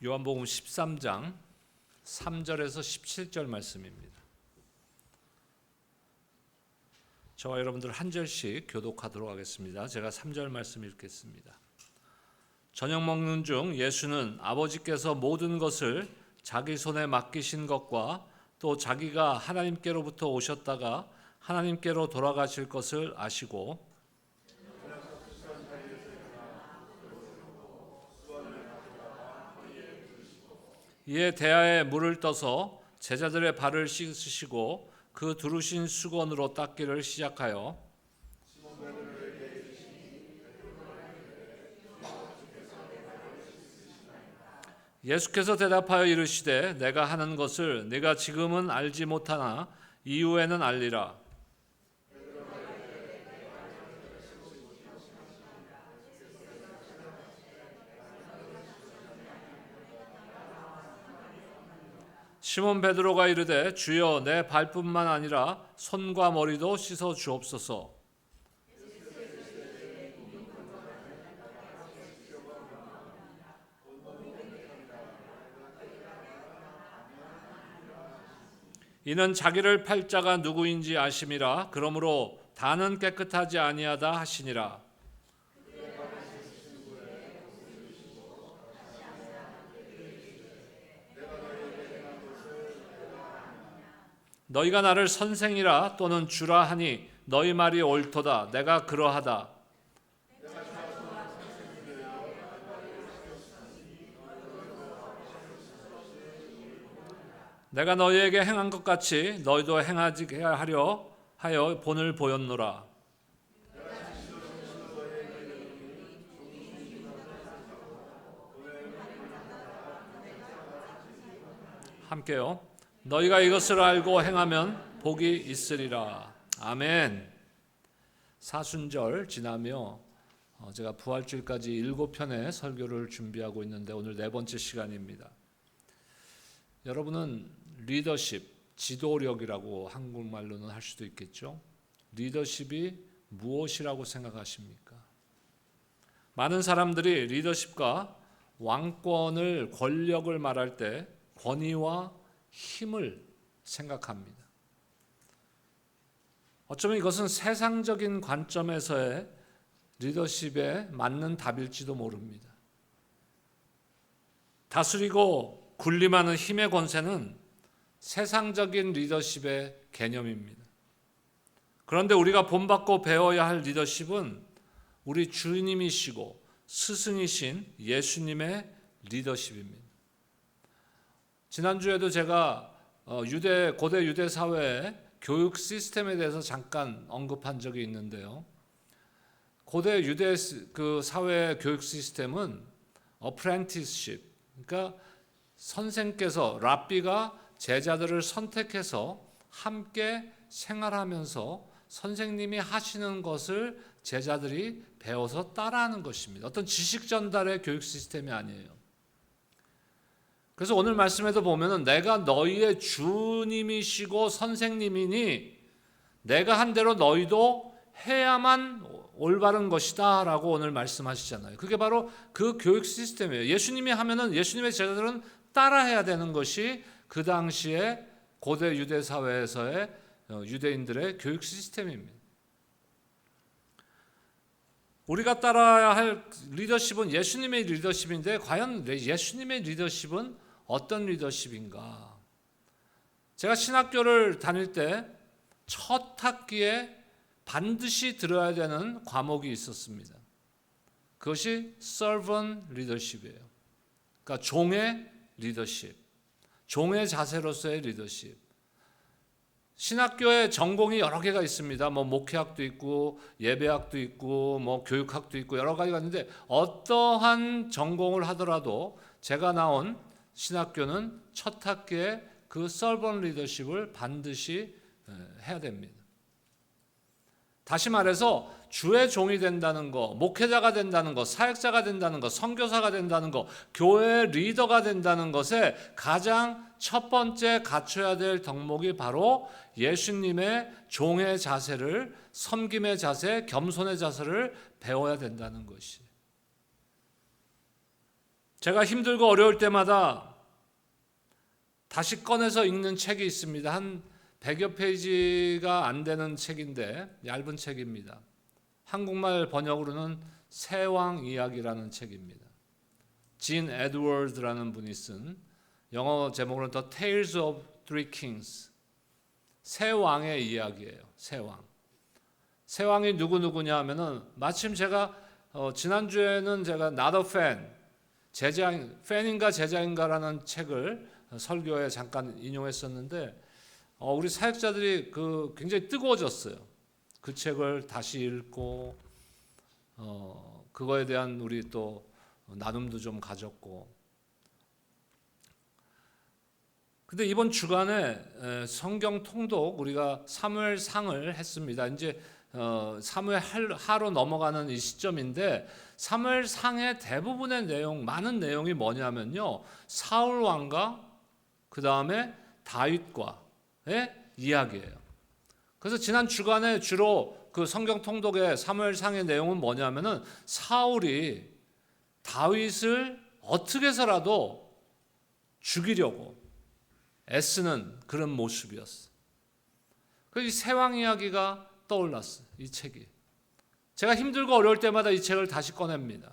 요한복음 13장 3절에서 17절 말씀입니다. 저와 여러분들 한 절씩 교독하도록 하겠습니다. 제가 3절 말씀 읽겠습니다. 저녁 먹는 중 예수는 아버지께서 모든 것을 자기 손에 맡기신 것과 또 자기가 하나님께로부터 오셨다가 하나님께로 돌아가실 것을 아시고 이에 대야에 물을 떠서 제자들의 발을 씻으시고 그 두르신 수건으로 닦기를 시작하여 예수께서 대답하여 이르시되 내가 하는 것을 네가 지금은 알지 못하나 이후에는 알리라. 시몬 베드로가 이르되 주여 내 발뿐만 아니라 손과 머리도 씻어 주옵소서. 이는 자기를 팔 자가 누구인지 아심이라. 그러므로 다는 깨끗하지 아니하다 하시니라. 너희가 나를 선생이라 또는 주라 하니 너희 말이 옳도다. 내가 그러하다. 내가 너희에게 행한 것 같이 너희도 행하게 하려 하여 본을 보였노라. 함께요. 너희가 이것을 알고 행하면 복이 있으리라. 아멘. 사순절 지나며 제가 부활주일까지 7편의 설교를 준비하고 있는데 오늘 4번째 시간입니다. 여러분은 리더십, 지도력이라고 한국말로는 할 수도 있겠죠. 리더십이 무엇이라고 생각하십니까? 많은 사람들이 리더십과 왕권을, 권력을 말할 때 권위와 힘을 생각합니다. 어쩌면 이것은 세상적인 관점에서의 리더십에 맞는 답일지도 모릅니다. 다스리고 군림하는 힘의 권세는 세상적인 리더십의 개념입니다. 그런데 우리가 본받고 배워야 할 리더십은 우리 주님이시고 스승이신 예수님의 리더십입니다. 지난주에도 제가 고대 유대 사회의 교육 시스템에 대해서 잠깐 언급한 적이 있는데요. 고대 유대 그 사회의 교육 시스템은 apprenticeship, 그러니까 선생께서 랍비가 제자들을 선택해서 함께 생활하면서 선생님이 하시는 것을 제자들이 배워서 따라하는 것입니다. 어떤 지식 전달의 교육 시스템이 아니에요. 그래서 오늘 말씀에도 보면은 내가 너희의 주님이시고 선생님이니 내가 한 대로 너희도 해야만 올바른 것이다 라고 오늘 말씀하시잖아요. 그게 바로 그 교육 시스템이에요. 예수님이 하면은 예수님의 제자들은 따라해야 되는 것이 그 당시에 고대 유대 사회에서의 유대인들의 교육 시스템입니다. 우리가 따라야 할 리더십은 예수님의 리더십인데 과연 예수님의 리더십은 어떤 리더십인가? 제가 신학교를 다닐 때 첫 학기에 반드시 들어야 되는 과목이 있었습니다. 그것이 servant leadership이에요. 그러니까 종의 리더십, 종의 자세로서의 리더십. 신학교에 전공이 여러 개가 있습니다. 목회학도 있고 예배학도 있고 교육학도 있고 여러 가지가 있는데 어떠한 전공을 하더라도 제가 나온 신학교는 첫 학기에 그 servant leadership을 반드시 해야 됩니다. 다시 말해서 주의 종이 된다는 거, 목회자가 된다는 거, 사역자가 된다는 거, 선교사가 된다는 거, 교회의 리더가 된다는 것에 가장 첫 번째 갖춰야 될 덕목이 바로 예수님의 종의 자세를, 섬김의 자세, 겸손의 자세를 배워야 된다는 것이. 제가 힘들고 어려울 때마다 다시 꺼내서 읽는 책이 있습니다. 한 100여 페이지가 안 되는 책인데 얇은 책입니다. 한국말 번역으로는 새왕 이야기라는 책입니다. 진 에드워드라는 분이 쓴, 영어 제목으로는 The Tales of Three Kings, 세 왕의 이야기예요. 세 왕. 세 왕이 누구냐 하면은, 마침 제가 지난주에는 제가 Not a Fan, 팬인가 제자인가라는 책을 설교에 잠깐 인용했었는데, 우리 사역자들이 굉장히 뜨거워졌어요. 그 책을 다시 읽고 그거에 대한 우리 또 나눔도 좀 가졌고. 근데 이번 주간에 성경 통독 우리가 사무엘상을 했습니다. 이제 사무엘하로 넘어가는 이 시점인데, 사무엘상의 대부분의 내용, 많은 내용이 뭐냐면요, 사울 왕과 그 다음에 다윗과의 이야기예요. 그래서 지난 주간에 주로 그 성경 통독의 사무엘상의 내용은 뭐냐면은, 사울이 다윗을 어떻게 해서라도 죽이려고 애쓰는 그런 모습이었어. 이 세왕 이야기가 떠올랐어, 이 책이. 제가 힘들고 어려울 때마다 이 책을 다시 꺼냅니다.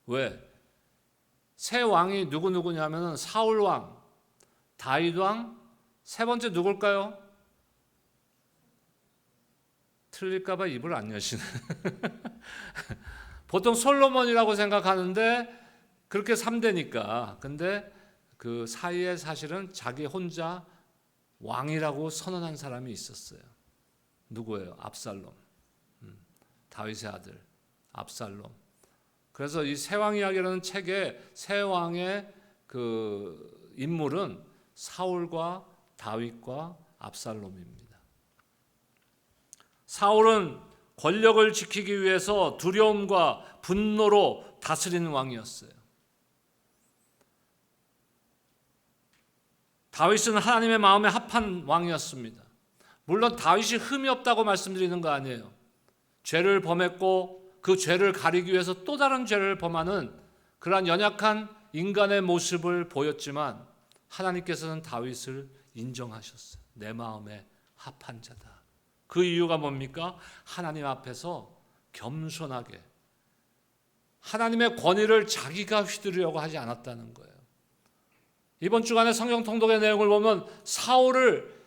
왜? 세 왕이 누구냐면은 사울 왕, 다윗 왕, 세 번째 누굴까요? 틀릴까봐 입을 안 여시네. 보통 솔로몬이라고 생각하는데 그렇게 3대니까. 근데 그 사이에 사실은 자기 혼자 왕이라고 선언한 사람이 있었어요. 누구예요? 압살롬. 다윗의 아들 압살롬. 그래서 이 세왕 이야기라는 책의 세 왕의 그 인물은 사울과 다윗과 압살롬입니다. 사울은 권력을 지키기 위해서 두려움과 분노로 다스리는 왕이었어요. 다윗은 하나님의 마음에 합한 왕이었습니다. 물론 다윗이 흠이 없다고 말씀드리는 거 아니에요. 죄를 범했고 그 죄를 가리기 위해서 또 다른 죄를 범하는 그러한 연약한 인간의 모습을 보였지만, 하나님께서는 다윗을 인정하셨어요. 내 마음에 합한 자다. 그 이유가 뭡니까? 하나님 앞에서 겸손하게 하나님의 권위를 자기가 휘두르려고 하지 않았다는 거예요. 이번 주간에 성경 통독의 내용을 보면 사울을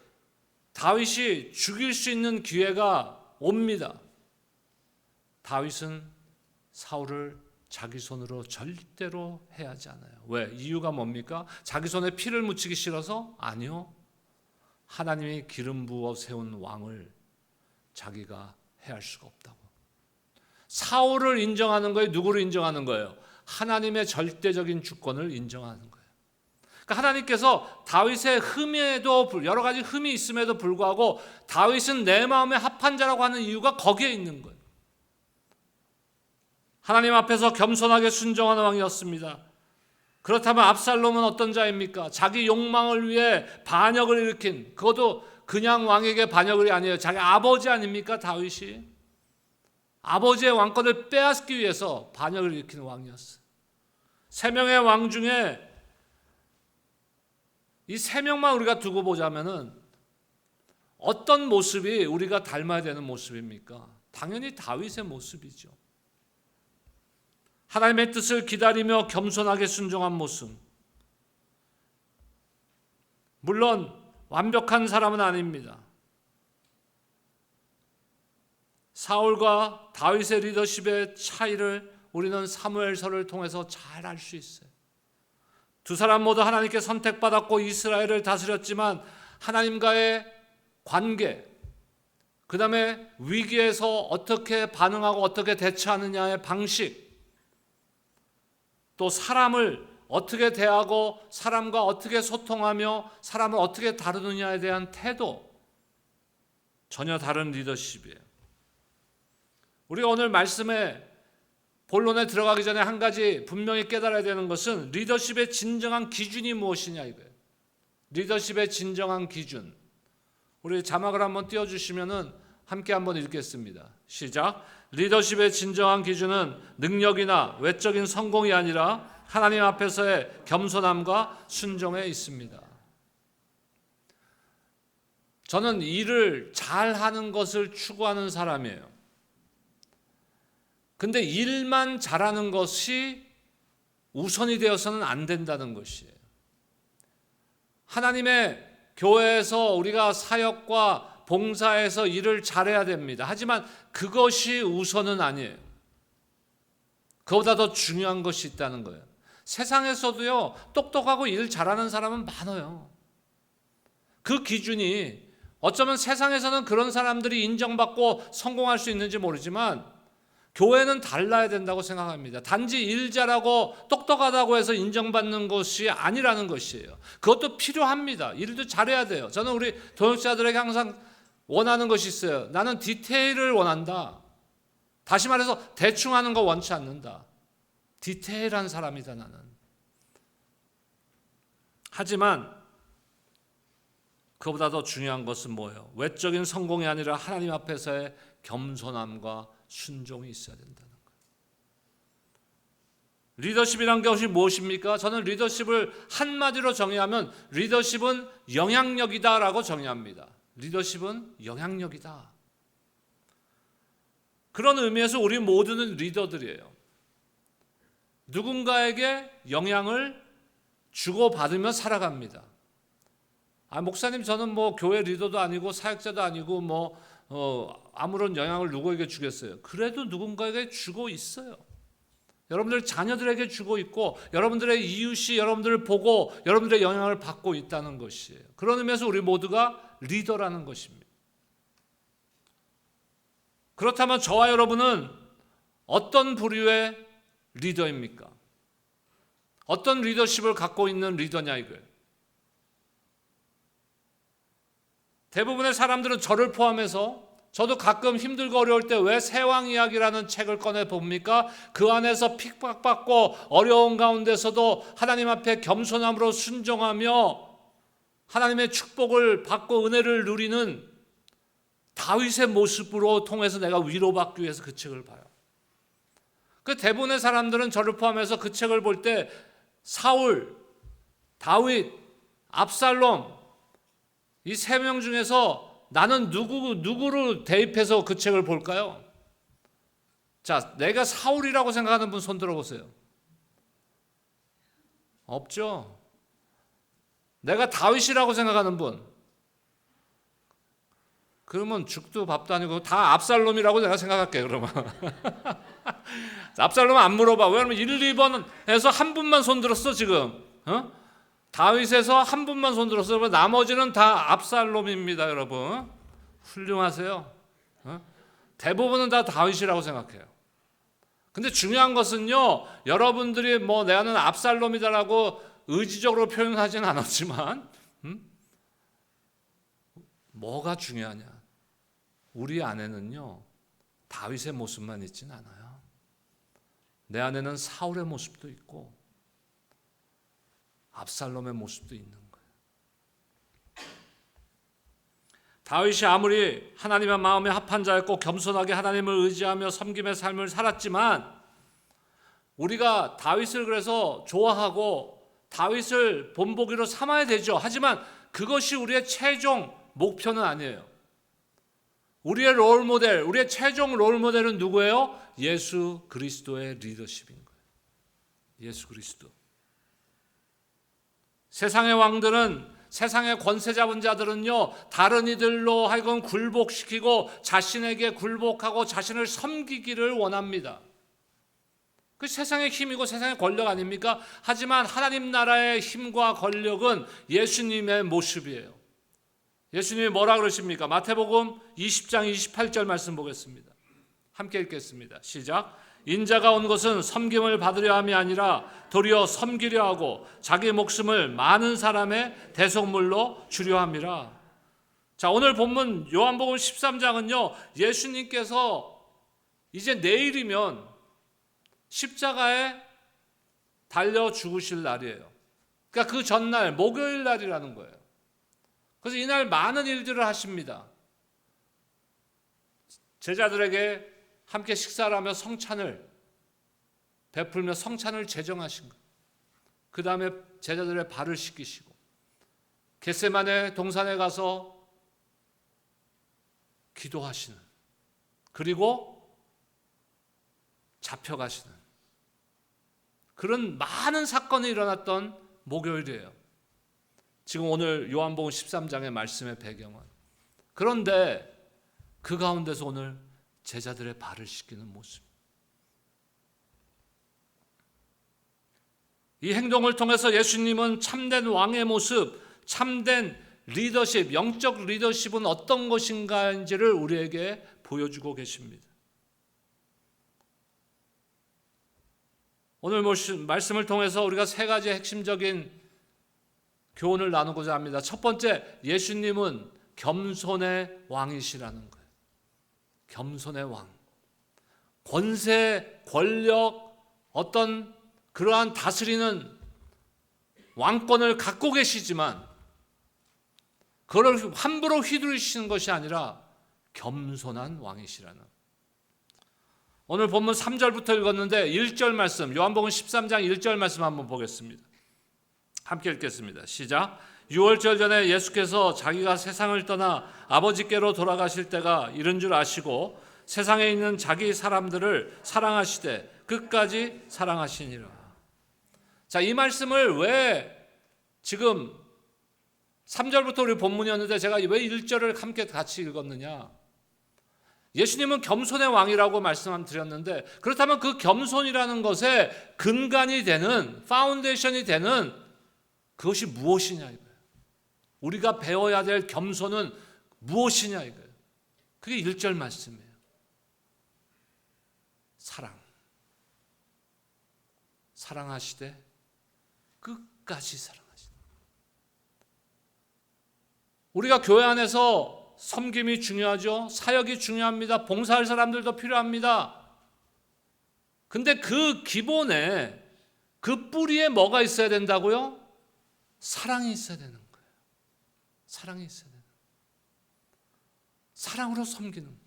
다윗이 죽일 수 있는 기회가 옵니다. 다윗은 사울을 자기 손으로 절대로 해하지 않아요. 왜? 이유가 뭡니까? 자기 손에 피를 묻히기 싫어서? 아니요. 하나님이 기름 부어 세운 왕을 자기가 해할 수가 없다고. 사울을 인정하는 거예요? 누구를 인정하는 거예요? 하나님의 절대적인 주권을 인정하는 거예요. 그러니까 하나님께서 다윗의 흠에도, 여러 가지 흠이 있음에도 불구하고 다윗은 내 마음에 합한 자라고 하는 이유가 거기에 있는 거예요. 하나님 앞에서 겸손하게 순종하는 왕이었습니다. 그렇다면 압살롬은 어떤 자입니까? 자기 욕망을 위해 반역을 일으킨, 그것도 그냥 왕에게 반역이 아니에요. 자기 아버지 아닙니까? 다윗이 아버지의 왕권을 빼앗기 위해서 반역을 일으키는 왕이었어요. 세 명의 왕 중에 이 세 명만 우리가 두고 보자면은 어떤 모습이 우리가 닮아야 되는 모습입니까? 당연히 다윗의 모습이죠. 하나님의 뜻을 기다리며 겸손하게 순종한 모습. 물론 완벽한 사람은 아닙니다. 사울과 다윗의 리더십의 차이를 우리는 사무엘서를 통해서 잘 알 수 있어요. 두 사람 모두 하나님께 선택받았고 이스라엘을 다스렸지만 하나님과의 관계, 그 다음에 위기에서 어떻게 반응하고 어떻게 대처하느냐의 방식, 또 사람을 어떻게 대하고 사람과 어떻게 소통하며 사람을 어떻게 다루느냐에 대한 태도, 전혀 다른 리더십이에요. 우리가 오늘 말씀에 본론에 들어가기 전에 한 가지 분명히 깨달아야 되는 것은 리더십의 진정한 기준이 무엇이냐 이거예요. 리더십의 진정한 기준. 우리 자막을 한번 띄워주시면은 함께 한번 읽겠습니다. 시작. 리더십의 진정한 기준은 능력이나 외적인 성공이 아니라 하나님 앞에서의 겸손함과 순종에 있습니다. 저는 일을 잘하는 것을 추구하는 사람이에요. 근데 일만 잘하는 것이 우선이 되어서는 안 된다는 것이에요. 하나님의 교회에서 우리가 사역과 봉사에서 일을 잘해야 됩니다. 하지만 그것이 우선은 아니에요. 그보다 더 중요한 것이 있다는 거예요. 세상에서도요, 똑똑하고 일 잘하는 사람은 많아요. 그 기준이 어쩌면 세상에서는 그런 사람들이 인정받고 성공할 수 있는지 모르지만 교회는 달라야 된다고 생각합니다. 단지 일 잘하고 똑똑하다고 해서 인정받는 것이 아니라는 것이에요. 그것도 필요합니다. 일도 잘해야 돼요. 저는 우리 동역자들에게 항상 원하는 것이 있어요. 나는 디테일을 원한다. 다시 말해서 대충 하는 거 원치 않는다. 디테일한 사람이다 나는. 하지만 그보다 더 중요한 것은 뭐예요? 외적인 성공이 아니라 하나님 앞에서의 겸손함과 순종이 있어야 된다는 거예요. 리더십이란 것이 무엇입니까? 저는 리더십을 한마디로 정의하면 리더십은 영향력이다라고 정의합니다. 리더십은 영향력이다. 그런 의미에서 우리 모두는 리더들이에요. 누군가에게 영향을 주고받으며 살아갑니다. 목사님 저는 교회 리더도 아니고 사역자도 아니고 아무런 영향을 누구에게 주겠어요. 그래도 누군가에게 주고 있어요. 여러분들 자녀들에게 주고 있고 여러분들의 이웃이 여러분들을 보고 여러분들의 영향을 받고 있다는 것이에요. 그런 의미에서 우리 모두가 리더라는 것입니다. 그렇다면 저와 여러분은 어떤 부류의 리더입니까? 어떤 리더십을 갖고 있는 리더냐 이거예요. 대부분의 사람들은 저를 포함해서 저도 가끔 힘들고 어려울 때 왜 세왕 이야기라는 책을 꺼내 봅니까? 그 안에서 핍박받고 어려운 가운데서도 하나님 앞에 겸손함으로 순종하며 하나님의 축복을 받고 은혜를 누리는 다윗의 모습으로 통해서 내가 위로받기 위해서 그 책을 봐요. 그 대부분의 사람들은 저를 포함해서 그 책을 볼 때 사울, 다윗, 압살롬 이 세 명 중에서 나는 누구로 대입해서 그 책을 볼까요? 자, 내가 사울이라고 생각하는 분 손 들어보세요. 없죠? 내가 다윗이라고 생각하는 분. 그러면 죽도 밥도 아니고 다 압살롬이라고 내가 생각할게요, 그러면. 압살롬은 안 물어봐. 왜냐면 1, 2번에서 한 분만 손 들었어, 지금. 다윗에서 한 분만 손 들었어. 나머지는 다 압살롬입니다, 여러분. 훌륭하세요. 대부분은 다 다윗이라고 생각해요. 근데 중요한 것은요, 여러분들이 내가는 압살롬이다라고 의지적으로 표현하지는 않았지만, 뭐가 중요하냐? 우리 안에는요, 다윗의 모습만 있진 않아요. 내 안에는 사울의 모습도 있고, 압살롬의 모습도 있는 거예요. 다윗이 아무리 하나님의 마음에 합한 자였고 겸손하게 하나님을 의지하며 섬김의 삶을 살았지만 우리가 다윗을 그래서 좋아하고 다윗을 본보기로 삼아야 되죠. 하지만 그것이 우리의 최종 목표는 아니에요. 우리의 롤모델, 우리의 최종 롤모델은 누구예요? 예수 그리스도의 리더십인 거예요. 예수 그리스도. 세상의 왕들은, 세상의 권세 잡은 자들은요, 다른 이들로 하여금 굴복시키고 자신에게 굴복하고 자신을 섬기기를 원합니다. 그 세상의 힘이고 세상의 권력 아닙니까? 하지만 하나님 나라의 힘과 권력은 예수님의 모습이에요. 예수님이 뭐라 그러십니까? 마태복음 20장 28절 말씀 보겠습니다. 함께 읽겠습니다. 시작. 인자가 온 것은 섬김을 받으려 함이 아니라 도리어 섬기려 하고 자기 목숨을 많은 사람의 대속물로 주려 함이라. 자, 오늘 본문 요한복음 13장은요, 예수님께서 이제 내일이면 십자가에 달려 죽으실 날이에요. 그러니까 그 전날 목요일 날이라는 거예요. 그래서 이날 많은 일들을 하십니다. 제자들에게 함께 식사를 하며 성찬을 베풀며 성찬을 제정하신 거예요. 그 다음에 제자들의 발을 씻기시고 겟세마네 동산에 가서 기도하시는, 그리고 잡혀가시는 그런 많은 사건이 일어났던 목요일이에요. 지금 오늘 요한복음 13장의 말씀의 배경은. 그런데 그 가운데서 오늘 제자들의 발을 씻기는 모습, 이 행동을 통해서 예수님은 참된 왕의 모습, 참된 리더십, 영적 리더십은 어떤 것인가인지를 우리에게 보여주고 계십니다. 오늘 말씀을 통해서 우리가 세 가지 핵심적인 교훈을 나누고자 합니다. 첫 번째, 예수님은 겸손의 왕이시라는 거예요. 겸손의 왕. 권세, 권력, 어떤 그러한 다스리는 왕권을 갖고 계시지만 그걸 함부로 휘두르시는 것이 아니라 겸손한 왕이시라는. 오늘 본문 3절부터 읽었는데 1절 말씀, 요한복음 13장 1절 말씀 한번 보겠습니다. 함께 읽겠습니다. 시작. 6월절 전에 예수께서 자기가 세상을 떠나 아버지께로 돌아가실 때가 이른 줄 아시고 세상에 있는 자기 사람들을 사랑하시되 끝까지 사랑하시니라. 자, 이 말씀을 왜 지금 3절부터 우리 본문이었는데 제가 왜 1절을 함께 같이 읽었느냐? 예수님은 겸손의 왕이라고 말씀드렸는데, 그렇다면 그 겸손이라는 것에 근간이 되는, 파운데이션이 되는 그것이 무엇이냐 이거예요. 우리가 배워야 될 겸손은 무엇이냐 이거예요. 그게 1절 말씀이에요. 사랑하시되 끝까지 사랑하시되. 우리가 교회 안에서 섬김이 중요하죠. 사역이 중요합니다. 봉사할 사람들도 필요합니다. 근데 그 기본에, 그 뿌리에 뭐가 있어야 된다고요? 사랑이 있어야 되는 거예요. 사랑이 있어야 되는 거예요. 사랑으로 섬기는 거예요.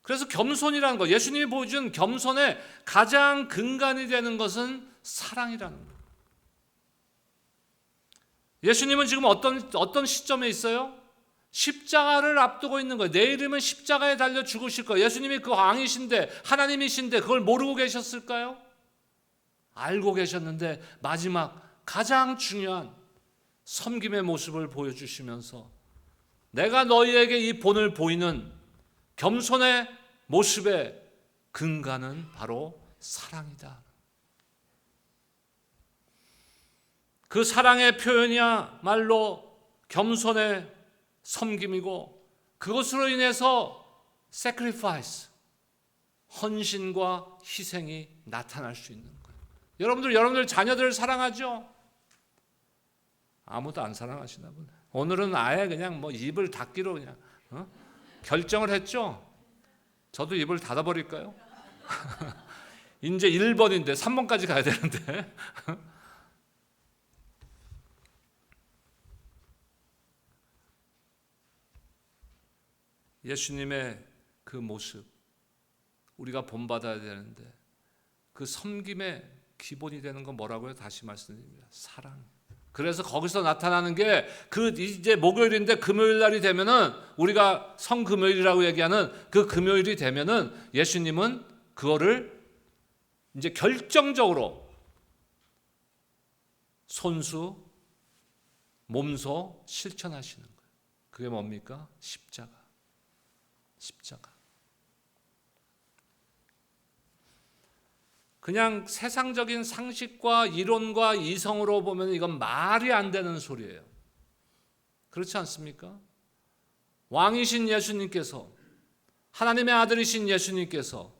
그래서 겸손이라는 것, 예수님이 보여준 겸손의 가장 근간이 되는 것은 사랑이라는 거예요. 예수님은 지금 어떤 시점에 있어요? 십자가를 앞두고 있는 거예요. 내일이면 십자가에 달려 죽으실 거예요. 예수님이 그 왕이신데, 하나님이신데 그걸 모르고 계셨을까요? 알고 계셨는데 마지막 가장 중요한 섬김의 모습을 보여주시면서 내가 너희에게 이 본을 보이는 겸손의 모습의 근간은 바로 사랑이다. 그 사랑의 표현이야말로 겸손의 섬김이고, 그것으로 인해서 sacrifice, 헌신과 희생이 나타날 수 있는 거예요. 여러분들 자녀들을 사랑하죠? 아무도 안 사랑하시나 보네. 오늘은 아예 그냥 입을 닫기로 그냥 결정을 했죠? 저도 입을 닫아버릴까요? 이제 1번인데 3번까지 가야 되는데. 예수님의 그 모습 우리가 본받아야 되는데, 그 섬김의 기본이 되는 건 뭐라고요? 다시 말씀드립니다. 사랑. 그래서 거기서 나타나는 게 이제 목요일인데 금요일 날이 되면은, 우리가 성금요일이라고 얘기하는 그 금요일이 되면은 예수님은 그거를 이제 결정적으로 손수 몸소 실천하시는 거예요. 그게 뭡니까? 십자가. 그냥 세상적인 상식과 이론과 이성으로 보면 이건 말이 안 되는 소리예요. 그렇지 않습니까? 왕이신 예수님께서, 하나님의 아들이신 예수님께서,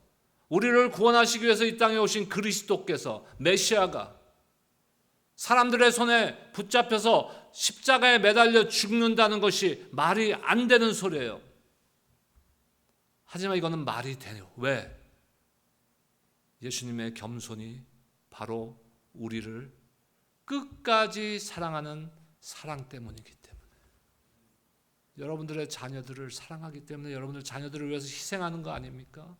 우리를 구원하시기 위해서 이 땅에 오신 그리스도께서, 메시아가 사람들의 손에 붙잡혀서 십자가에 매달려 죽는다는 것이 말이 안 되는 소리예요. 하지만 이거는 말이 돼요. 왜? 예수님의 겸손이 바로 우리를 끝까지 사랑하는 사랑 때문이기 때문에, 여러분들의 자녀들을 사랑하기 때문에 여러분들 자녀들을 위해서 희생하는 거 아닙니까?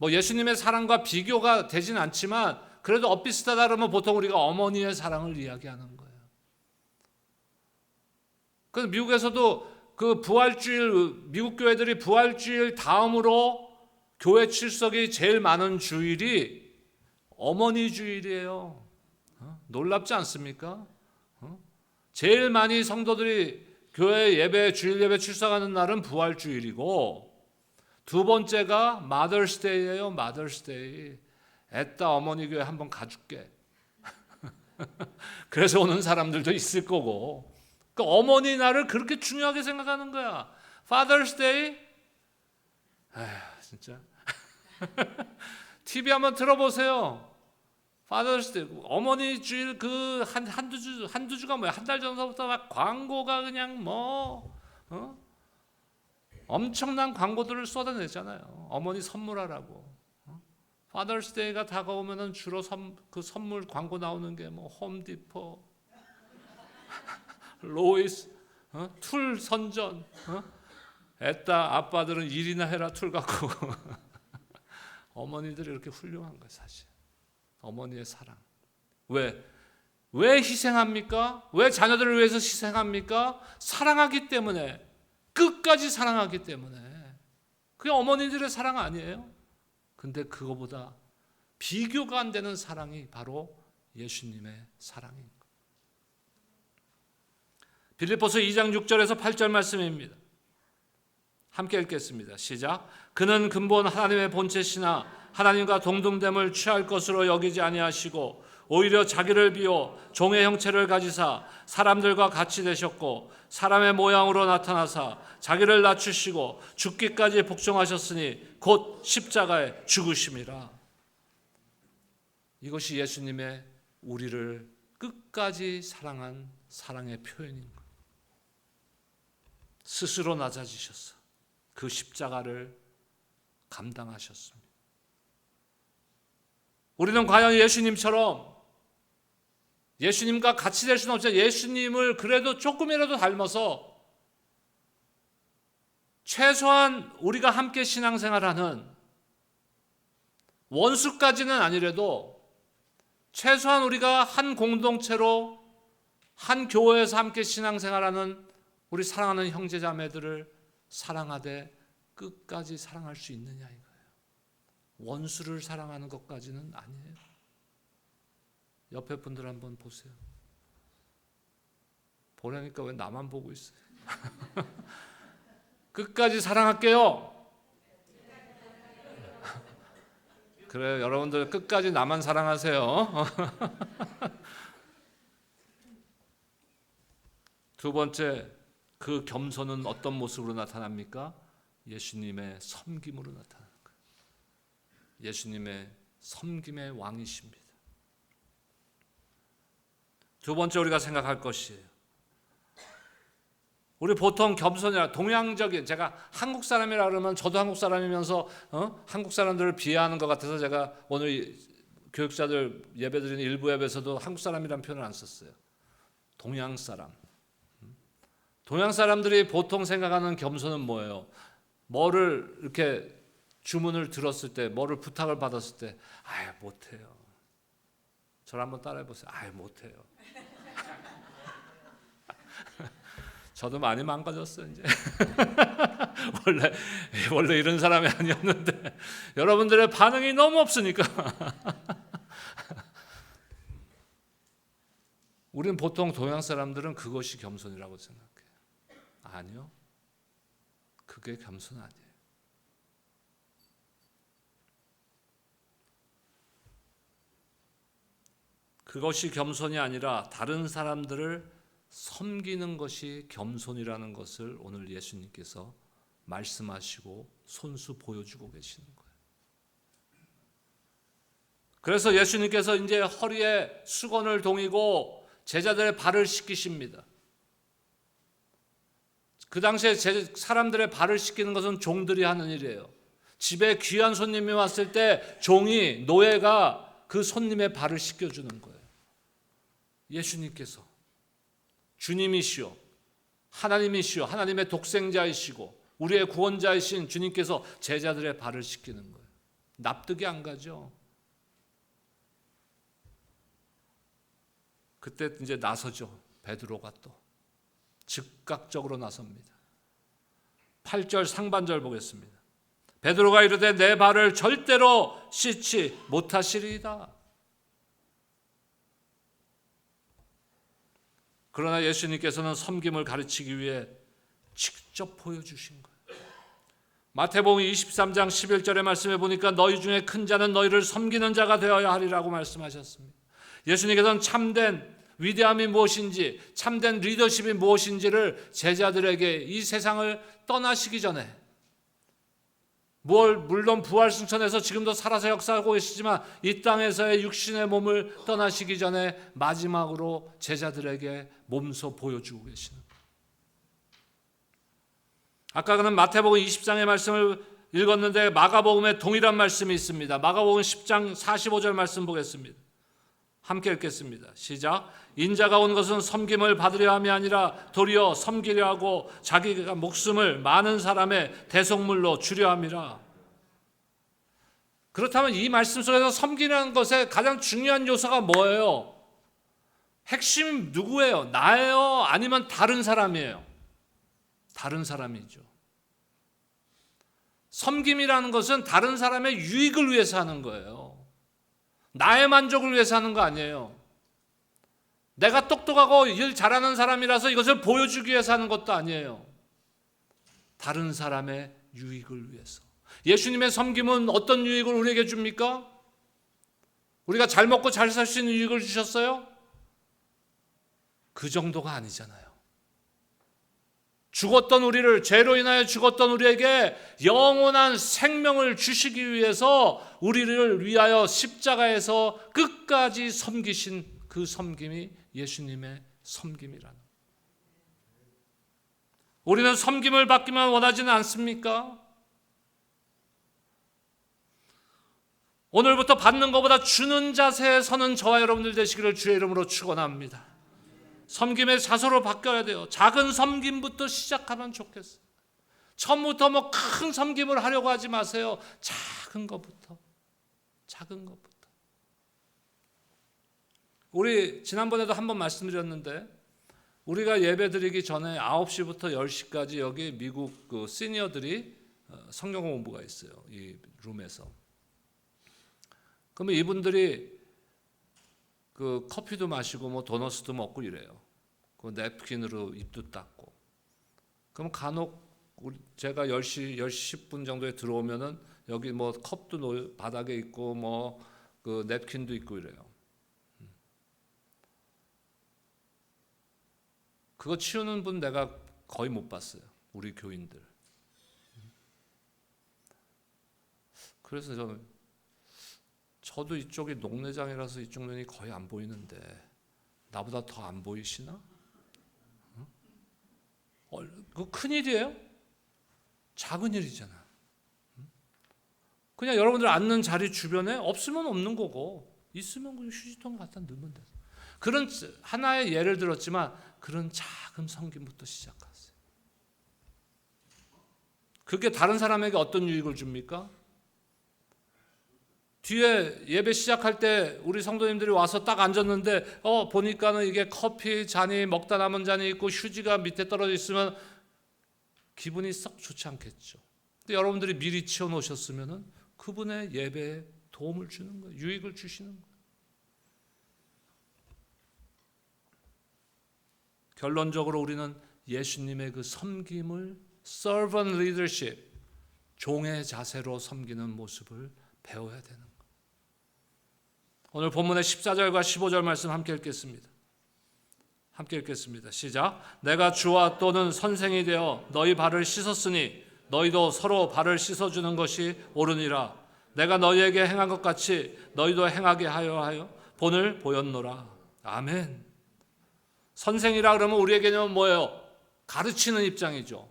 예수님의 사랑과 비교가 되진 않지만 그래도 엇비슷하다 그러면 보통 우리가 어머니의 사랑을 이야기하는 거예요. 그래서 미국에서도 그 부활주일, 미국 교회들이 부활주일 다음으로 교회 출석이 제일 많은 주일이 어머니 주일이에요. 놀랍지 않습니까? 제일 많이 성도들이 교회 예배, 주일 예배 출석하는 날은 부활주일이고, 두 번째가 Mother's Day예요. Mother's Day. 애따 어머니 교회 한번 가줄게. 그래서 오는 사람들도 있을 거고, 그 어머니 날을 그렇게 중요하게 생각하는 거야. Father's Day? 아휴, 진짜. TV 한번 틀어보세요. Father's Day, 어머니 주일 그 한두 주가 뭐야? 한 달 전서부터 막 광고가 그냥 엄청난 광고들을 쏟아내잖아요. 어머니 선물하라고. Father's Day가 다가오면은 주로 그 선물 광고 나오는 게 뭐 홈디포, 로이스, 툴 선전. 애따 아빠들은 일이나 해라 툴 갖고. 어머니들이 이렇게 훌륭한 거예요, 사실. 어머니의 사랑. 왜 희생합니까? 왜 자녀들을 위해서 희생합니까? 사랑하기 때문에. 끝까지 사랑하기 때문에. 그게 어머니들의 사랑 아니에요? 근데 그거보다 비교가 안 되는 사랑이 바로 예수님의 사랑인 거예요. 빌립보서 2장 6절에서 8절 말씀입니다. 함께 읽겠습니다. 시작. 그는 근본 하나님의 본체시나 하나님과 동등됨을 취할 것으로 여기지 아니하시고 오히려 자기를 비워 종의 형체를 가지사 사람들과 같이 되셨고 사람의 모양으로 나타나사 자기를 낮추시고 죽기까지 복종하셨으니 곧 십자가에 죽으심이라. 이것이 예수님의 우리를 끝까지 사랑한 사랑의 표현인 거예요. 스스로 낮아지셔서 그 십자가를 감당하셨습니다. 우리는 과연 예수님처럼 예수님과 같이 될 수는 없지만 예수님을 그래도 조금이라도 닮아서 최소한 우리가 함께 신앙생활하는 원수까지는 아니래도 최소한 우리가 한 공동체로 한 교회에서 함께 신앙생활하는 우리 사랑하는 형제자매들을 사랑하되 끝까지 사랑할 수 있느냐 이거예요. 원수를 사랑하는 것까지는 아니에요. 옆에 분들 한번 보세요. 보라니까 왜 나만 보고 있어요? 끝까지 사랑할게요. 그래요. 여러분들 끝까지 나만 사랑하세요. 두 번째, 그 겸손은 어떤 모습으로 나타납니까? 예수님의 섬김으로 나타나는 거예요. 예수님의 섬김의 왕이십니다. 두 번째 우리가 생각할 것이에요. 우리 보통 겸손이라 동양적인, 제가 한국 사람이라 그러면 저도 한국 사람이면서 한국 사람들을 비하하는 것 같아서 제가 오늘 교육자들 예배드리는 일부 예배에서도 한국 사람이라는 표현을 안 썼어요. 동양 사람. 동양 사람들이 보통 생각하는 겸손은 뭐예요? 뭐를 이렇게 주문을 들었을 때, 뭐를 부탁을 받았을 때, 아유 못해요. 저를 한번 따라해 보세요. 아유 못해요. 저도 많이 망가졌어요 이제. 원래 이런 사람이 아니었는데 여러분들의 반응이 너무 없으니까. 우리는 보통 동양 사람들은 그것이 겸손이라고 생각해요. 아니요. 그게 겸손 아니에요. 그것이 겸손이 아니라 다른 사람들을 섬기는 것이 겸손이라는 것을 오늘 예수님께서 말씀하시고 손수 보여주고 계시는 거예요. 그래서 예수님께서 이제 허리에 수건을 동이고 제자들의 발을 씻기십니다. 그 당시에 사람들의 발을 씻기는 것은 종들이 하는 일이에요. 집에 귀한 손님이 왔을 때 종이, 노예가 그 손님의 발을 씻겨주는 거예요. 예수님께서 주님이시오, 하나님이시오, 하나님의 독생자이시고 우리의 구원자이신 주님께서 제자들의 발을 씻기는 거예요. 납득이 안 가죠. 그때 이제 나서죠. 베드로가 또 즉각적으로 나섭니다. 8절 상반절 보겠습니다. 베드로가 이르되 내 발을 절대로 씻지 못하시리이다. 그러나 예수님께서는 섬김을 가르치기 위해 직접 보여주신 거예요. 마태복음 23장 11절의 말씀에 보니까 너희 중에 큰 자는 너희를 섬기는 자가 되어야 하리라고 말씀하셨습니다. 예수님께서는 참된 위대함이 무엇인지, 참된 리더십이 무엇인지를 제자들에게 이 세상을 떠나시기 전에, 물론 부활승천해서 지금도 살아서 역사하고 계시지만 이 땅에서의 육신의 몸을 떠나시기 전에 마지막으로 제자들에게 몸소 보여주고 계시는 거예요. 아까 그는 마태복음 20장의 말씀을 읽었는데 마가복음에 동일한 말씀이 있습니다. 마가복음 10장 45절 말씀 보겠습니다. 함께 읽겠습니다. 시작. 인자가 온 것은 섬김을 받으려 함이 아니라 도리어 섬기려 하고 자기가 목숨을 많은 사람의 대속물로 주려 함이라. 그렇다면 이 말씀 속에서 섬기는 것의 가장 중요한 요소가 뭐예요? 핵심이 누구예요? 나예요? 아니면 다른 사람이에요? 다른 사람이죠. 섬김이라는 것은 다른 사람의 유익을 위해서 하는 거예요. 나의 만족을 위해서 하는 거 아니에요. 내가 똑똑하고 일 잘하는 사람이라서 이것을 보여주기 위해서 하는 것도 아니에요. 다른 사람의 유익을 위해서. 예수님의 섬김은 어떤 유익을 우리에게 줍니까? 우리가 잘 먹고 잘 살 수 있는 유익을 주셨어요? 그 정도가 아니잖아요. 죽었던 우리를, 죄로 인하여 죽었던 우리에게 영원한 생명을 주시기 위해서 우리를 위하여 십자가에서 끝까지 섬기신 그 섬김이 예수님의 섬김이라는. 우리는 섬김을 받기만 원하지는 않습니까? 오늘부터 받는 것보다 주는 자세에 서는 저와 여러분들 되시기를 주의 이름으로 축원합니다. 섬김의 자세로 바뀌어야 돼요. 작은 섬김부터 시작하면 좋겠어요. 처음부터 뭐 큰 섬김을 하려고 하지 마세요. 작은 것부터. 작은 것부터. 우리 지난번에도 한번 말씀드렸는데 우리가 예배 드리기 전에 9시부터 10시까지 여기 미국 그 시니어들이 성경 공부가 있어요. 이 룸에서. 그러면 이분들이 그 커피도 마시고 뭐 도너스도 먹고 이래요. 그 냅킨으로 입도 닦고. 그럼 간혹 제가 10시 10분 정도에 들어오면은 여기 뭐 컵도 바닥에 있고 뭐 그 냅킨도 있고 이래요. 그거 치우는 분 내가 거의 못 봤어요. 우리 교인들. 그래서 저도 이쪽이 농내장이라서 이쪽 눈이 거의 안 보이는데 나보다 더 안 보이시나? 그거 큰일이에요? 작은 일이잖아. 그냥 여러분들 앉는 자리 주변에 없으면 없는 거고 있으면 그냥 휴지통 갖다 넣으면 돼요. 그런 하나의 예를 들었지만 그런 작은 섬김부터 시작하세요. 그게 다른 사람에게 어떤 유익을 줍니까? 뒤에 예배 시작할 때 우리 성도님들이 와서 딱 앉았는데 보니까는 이게 커피 잔이 먹다 남은 잔이 있고 휴지가 밑에 떨어져 있으면 기분이 썩 좋지 않겠죠. 근데 여러분들이 미리 치워 놓으셨으면은 그분의 예배에 도움을 주는 거예요. 유익을 주시는 거예요. 결론적으로 우리는 예수님의 그 섬김을 servant leadership, 종의 자세로 섬기는 모습을 배워야 되는 거예요. 오늘 본문의 14절과 15절 말씀 함께 읽겠습니다. 함께 읽겠습니다. 시작. 내가 주와 또는 선생이 되어 너희 발을 씻었으니 너희도 서로 발을 씻어주는 것이 옳으니라. 내가 너희에게 행한 것 같이 너희도 행하게 하여 본을 보였노라. 아멘. 선생이라 그러면 우리에게는 뭐예요? 가르치는 입장이죠.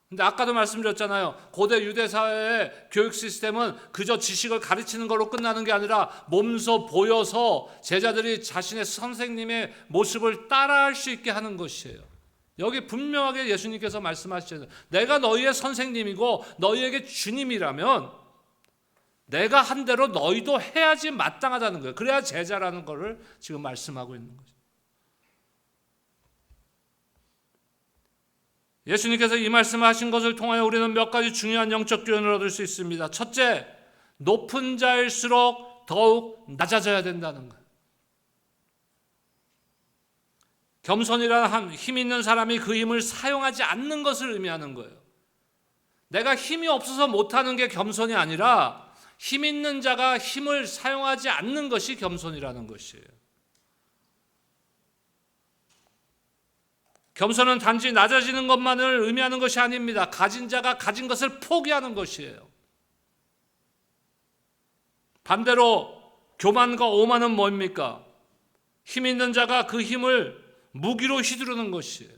근데 아까도 말씀드렸잖아요. 고대 유대 사회의 교육 시스템은 그저 지식을 가르치는 걸로 끝나는 게 아니라 몸소 보여서 제자들이 자신의 선생님의 모습을 따라할 수 있게 하는 것이에요. 여기 분명하게 예수님께서 말씀하시잖아요. 내가 너희의 선생님이고 너희에게 주님이라면 내가 한 대로 너희도 해야지 마땅하다는 거예요. 그래야 제자라는 것을 지금 말씀하고 있는 거죠. 예수님께서 이 말씀을 하신 것을 통하여 우리는 몇 가지 중요한 영적 교훈을 얻을 수 있습니다. 첫째, 높은 자일수록 더욱 낮아져야 된다는 거예요. 겸손이라는 힘 있는 사람이 그 힘을 사용하지 않는 것을 의미하는 거예요. 내가 힘이 없어서 못하는 게 겸손이 아니라 힘 있는 자가 힘을 사용하지 않는 것이 겸손이라는 것이에요. 겸손은 단지 낮아지는 것만을 의미하는 것이 아닙니다. 가진 자가 가진 것을 포기하는 것이에요. 반대로 교만과 오만은 뭡니까? 힘 있는 자가 그 힘을 무기로 휘두르는 것이에요.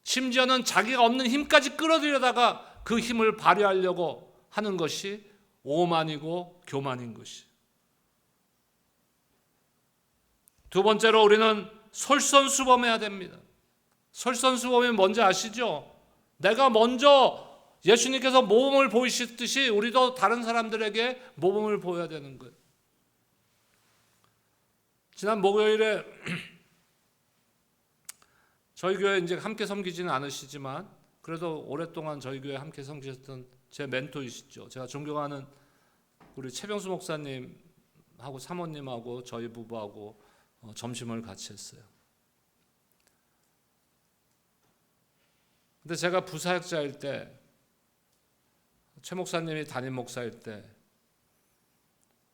심지어는 자기가 없는 힘까지 끌어들여다가 그 힘을 발휘하려고 하는 것이 오만이고 교만인 것이에요. 두 번째로 우리는 솔선수범해야 됩니다. 솔선수범이 뭔지 아시죠? 내가 먼저 예수님께서 모범을 보이셨듯이 우리도 다른 사람들에게 모범을 보여야 되는 거예요. 지난 목요일에 저희 교회 이제 함께 섬기지는 않으시지만 그래도 오랫동안 저희 교회 함께 섬기셨던 제 멘토이시죠. 제가 존경하는 우리 최병수 목사님하고 사모님하고 저희 부부하고 점심을 같이 했어요. 근데 제가 부사역자일 때, 최 목사님이 담임 목사일 때,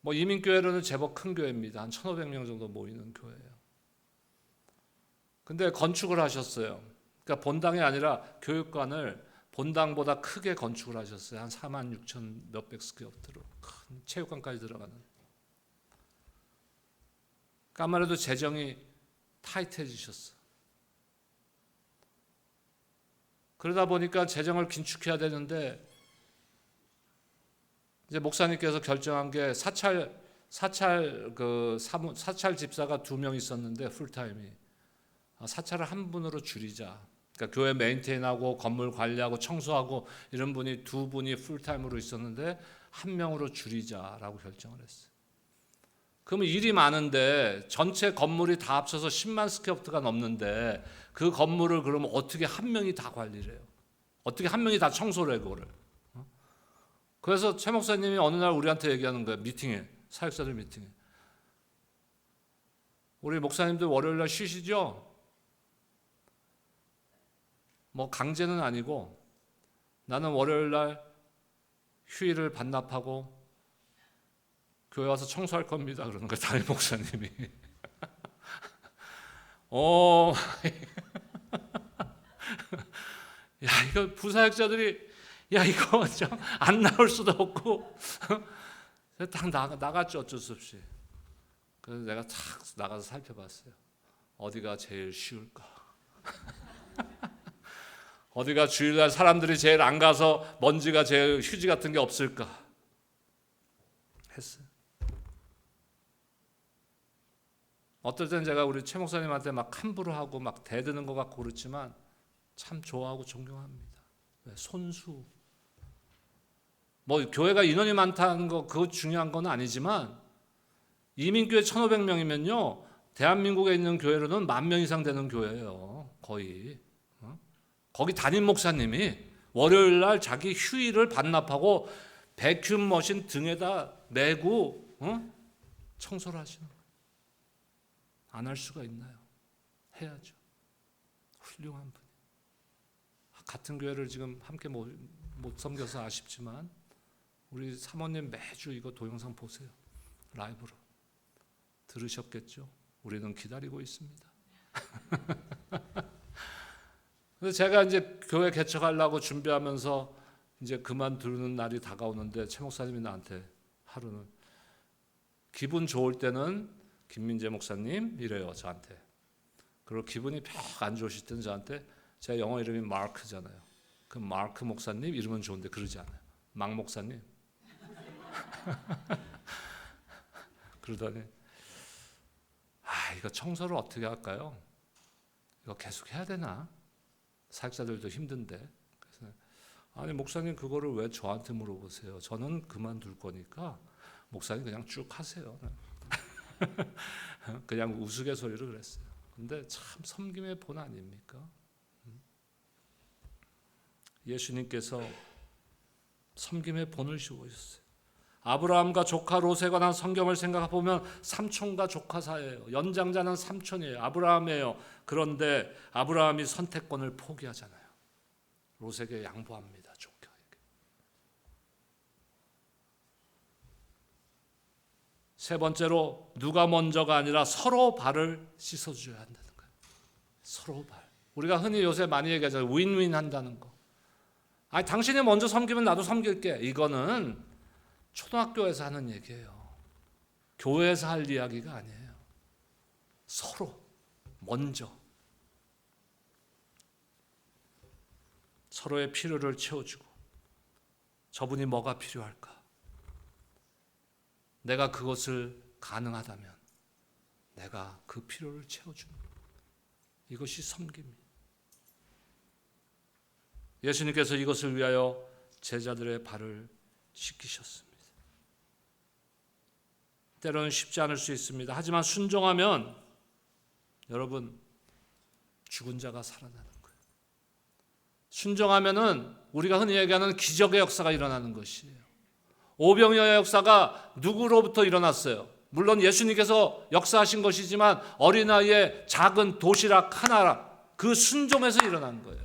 이민교회로는 제법 큰 교회입니다. 한 1,500명 정도 모이는 교회예요. 근데 건축을 하셨어요. 그러니까 본당이 아니라 교육관을 본당보다 크게 건축을 하셨어요. 한 46,000 몇백 스퀘어피트로 큰 체육관까지 들어가는. 그러니까 아무래도 재정이 타이트해지셨어요. 그러다 보니까 재정을 긴축해야 되는데 이제 목사님께서 결정한 게 사찰 집사가 2명 있었는데 풀타임이 사찰을 한 분으로 줄이자. 그러니까 교회 메인테인하고 건물 관리하고 청소하고 이런 분이 2분이 풀타임으로 있었는데 1명으로 줄이자라고 결정을 했어요. 그러면 일이 많은데 전체 건물이 다 합쳐서 10만 스퀘어피트가 넘는데 그 건물을 그러면 어떻게 1명이 다 관리를 해요? 어떻게 1명이 다 청소를 해 그거를? 그래서 최 목사님이 어느 날 우리한테 얘기하는 거예요. 미팅에, 사역자들 미팅에. 우리 목사님들 월요일 날 쉬시죠? 강제는 아니고 나는 월요일 날 휴일을 반납하고 교회 와서 청소할 겁니다. 그러는 거예요. 담임 목사님이. 야, 이거 부사역자들이 이거 좀 안 나올 수도 없고 딱 나갔죠. 어쩔 수 없이. 그래서 내가 탁 나가서 살펴봤어요. 어디가 제일 쉬울까? 어디가 주일날 사람들이 제일 안 가서 먼지가 제일 휴지 같은 게 없을까? 했어요. 어떨 때는 제가 우리 최 목사님한테 막 함부로 하고 막 대드는 것 같고 그렇지만 참 좋아하고 존경합니다. 왜? 손수. 교회가 인원이 많다는 거 그거 중요한 건 아니지만 이민교회 1,500명이면요 대한민국에 있는 교회로는 10,000명 이상 되는 교회예요. 거의. 거기 담임 목사님이 월요일 날 자기 휴일을 반납하고 백큐um 머신 등에다 메고 청소를 하시는 거예요. 안 할 수가 있나요? 해야죠. 훌륭한 분. 같은 교회를 지금 함께 못 섬겨서 아쉽지만 우리 사모님 매주 이거 동영상 보세요. 라이브로. 들으셨겠죠? 우리는 기다리고 있습니다. 그래서 제가 이제 교회 개척하려고 준비하면서 이제 그만두는 날이 다가오는데 최 목사님이 나한테 하루는 기분 좋을 때는 김민재 목사님 이래요 저한테. 그리고 기분이 별 안 좋으실 때는 저한테 제 영어 이름이 마크잖아요. 그 마크 목사님 이름은 좋은데 그러지 않아요. 막 목사님. 그러더니 이거 청소를 어떻게 할까요? 이거 계속 해야 되나? 사역자들도 힘든데. 그래서 아니 목사님 그거를 왜 저한테 물어보세요? 저는 그만둘 거니까 목사님 그냥 쭉 하세요. 그냥 우스갯소리로 그랬어요. 근데 참 섬김의 본 아닙니까? 예수님께서 섬김의 본을 씌우셨어요. 아브라함과 조카 롯에 관한 성경을 생각해 보면 삼촌과 조카 사이예요. 연장자는 삼촌이에요. 아브라함이에요. 그런데 아브라함이 선택권을 포기하잖아요. 롯에게 양보합니다. 조카에게. 세 번째로 누가 먼저가 아니라 서로 발을 씻어줘야 한다는 거예요. 서로 발. 우리가 흔히 요새 많이 얘기하잖아요. 윈윈 한다는 거. 아니, 당신이 먼저 섬기면 나도 섬길게. 이거는 초등학교에서 하는 얘기예요. 교회에서 할 이야기가 아니에요. 서로 먼저 서로의 필요를 채워주고, 저분이 뭐가 필요할까? 내가 그것을 가능하다면 내가 그 필요를 채워주는 것. 이것이 섬김이에요. 예수님께서 이것을 위하여 제자들의 발을 씻기셨습니다. 때로는 쉽지 않을 수 있습니다. 하지만 순종하면 여러분, 죽은 자가 살아나는 거예요. 순종하면은 우리가 흔히 얘기하는 기적의 역사가 일어나는 것이에요. 오병이어의 역사가 누구로부터 일어났어요? 물론 예수님께서 역사하신 것이지만 어린아이의 작은 도시락 하나, 그 순종에서 일어난 거예요.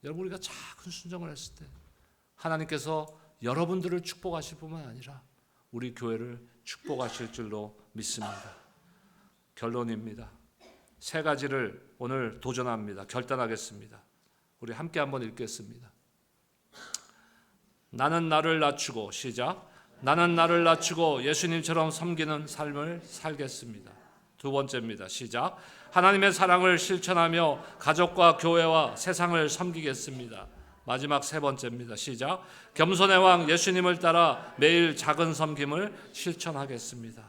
여러분, 우리가 작은 순종을 했을 때 하나님께서 여러분들을 축복하실 뿐만 아니라 우리 교회를 축복하실 줄로 믿습니다. 결론입니다. 세 가지를 오늘 도전합니다. 결단하겠습니다. 우리 함께 한번 읽겠습니다. 나는 나를 낮추고, 시작. 나는 나를 낮추고 예수님처럼 섬기는 삶을 살겠습니다. 두 번째입니다. 시작. 하나님의 사랑을 실천하며 가족과 교회와 세상을 섬기겠습니다. 마지막 세 번째입니다. 시작. 겸손의 왕 예수님을 따라 매일 작은 섬김을 실천하겠습니다.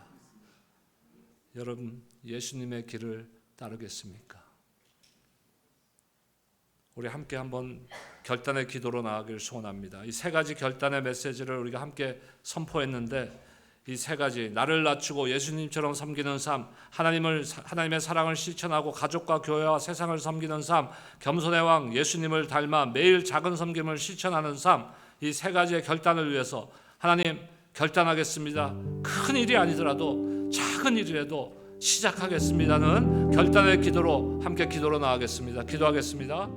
여러분, 예수님의 길을 따르겠습니까? 우리 함께 한번 결단의 기도로 나아가길 소원합니다. 이 세 가지 결단의 메시지를 우리가 함께 선포했는데, 이 세 가지, 나를 낮추고 예수님처럼 섬기는 삶, 하나님의 사랑을 실천하고 가족과 교회와 세상을 섬기는 삶, 겸손의 왕 예수님을 닮아 매일 작은 섬김을 실천하는 삶, 이 세 가지의 결단을 위해서 하나님, 결단하겠습니다. 큰 일이 아니더라도 작은 일이라도 시작하겠습니다는 결단의 기도로 함께 기도로 나아가겠습니다. 기도하겠습니다.